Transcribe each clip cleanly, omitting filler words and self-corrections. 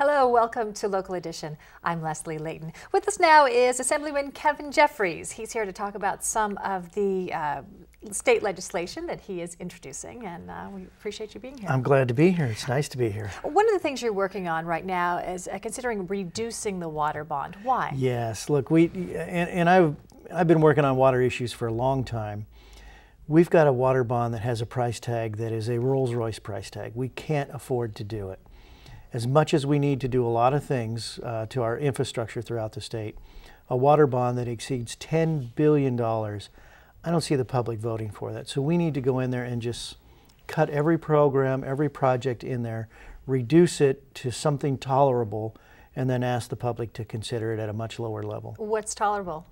Hello, welcome to Local Edition. I'm Leslie Leyton. With us now is Assemblyman Kevin Jeffries. He's here to talk about some of the state legislation that he is introducing, and we appreciate you being here. I'm glad to be here. It's nice to be here. One of the things you're working on right now is considering reducing the water bond. Why? Yes, look, I've been working on water issues for a long time. We've got a water bond that has a price tag that is a Rolls-Royce price tag. We can't afford to do it. As much as we need to do a lot of things to our infrastructure throughout the state, a water bond that exceeds $10 billion, I don't see the public voting for that. So we need to go in there and just cut every program, every project in there, reduce it to something tolerable, and then ask the public to consider it at a much lower level. What's tolerable?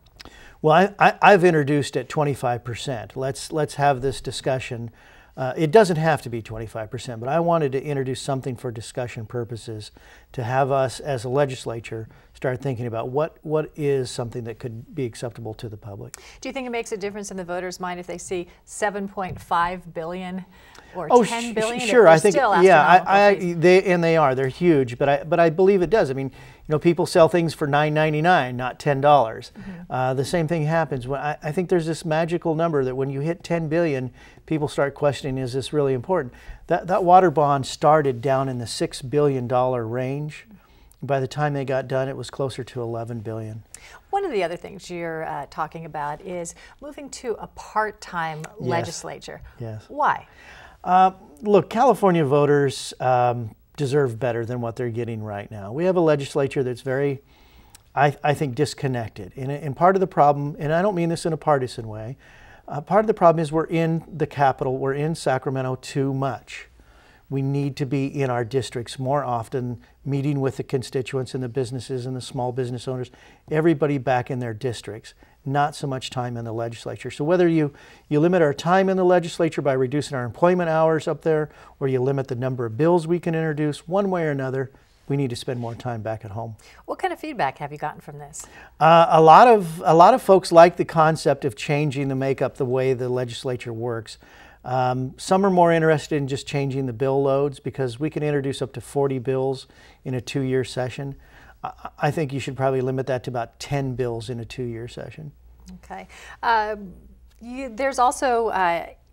Well, I've introduced at 25%. Let's have this discussion. It doesn't have to be 25%, but I wanted to introduce something for discussion purposes to have us as a legislature start thinking about what is something that could be acceptable to the public. Do you think it makes a difference in the voters' mind if they see $7.5 billion or $10 billion? Sure, I think, yeah, they are. They're huge, but I believe it does. I mean, you know, people sell things for $9.99, not $10. Mm-hmm. The same thing happens when I think there's this magical number that when you hit 10 billion, people start questioning, is this really important? That water bond started down in the $6 billion range. By the time they got done, it was closer to 11 billion. One of the other things you're talking about is moving to a part-time legislature. Yes. Why? Look, California voters deserve better than what they're getting right now. We have a legislature that's very, I think, disconnected. And part of the problem, and I don't mean this in a partisan way, part of the problem is we're in the capital, we're in Sacramento too much. We need to be in our districts more often, meeting with the constituents and the businesses and the small business owners, everybody back in their districts, not so much time in the legislature. So whether you limit our time in the legislature by reducing our employment hours up there, or you limit the number of bills we can introduce, one way or another, we need to spend more time back at home. What kind of feedback have you gotten from this? A lot of folks like the concept of changing the makeup, the way the legislature works. Some are more interested in just changing the bill loads because we can introduce up to 40 bills in a 2-year session. I think you should probably limit that to about 10 bills in a 2-year session. Okay. There's also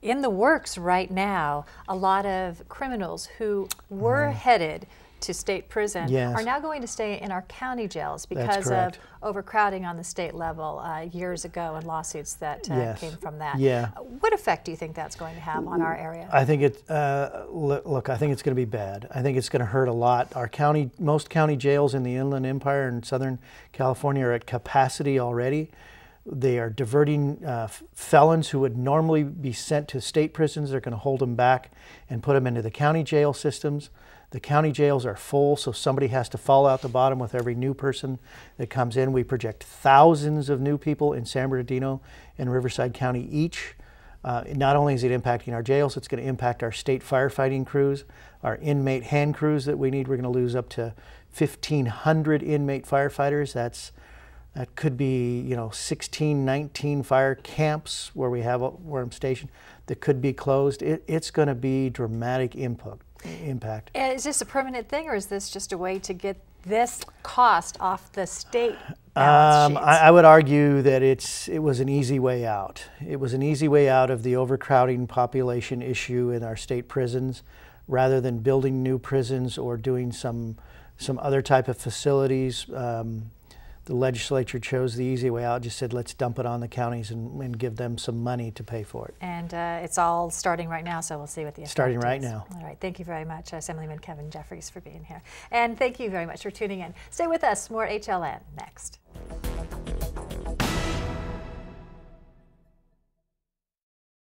in the works right now a lot of criminals who were headed to state prison are now going to stay in our county jails because of overcrowding on the state level years ago and lawsuits that came from that. Yeah. What effect do you think that's going to have on our area? I think look, I think it's going to be bad. I think it's going to hurt a lot. Our most county jails in the Inland Empire and Southern California are at capacity already. They are diverting felons who would normally be sent to state prisons. They're going to hold them back and put them into the county jail systems. The county jails are full, so somebody has to fall out the bottom with every new person that comes in. We project thousands of new people in San Bernardino and Riverside County each. Not only is it impacting our jails, it's going to impact our state firefighting crews, our inmate hand crews that we need. We're going to lose up to 1,500 inmate firefighters. That could be, you know, 16, 19 fire camps where I'm stationed that could be closed. It's going to be dramatic impact. Is this a permanent thing, or is this just a way to get this cost off the state balance sheets? I would argue that it was an easy way out. It was an easy way out of the overcrowding population issue in our state prisons, rather than building new prisons or doing some other type of facilities. The legislature chose the easy way out, just said let's dump it on the counties and give them some money to pay for it. And it's all starting right now, so we'll see what the effect starting is. right now. All right, thank you very much, Assemblyman Kevin Jeffries, for being here. And thank you very much for tuning in. Stay with us, more HLN next.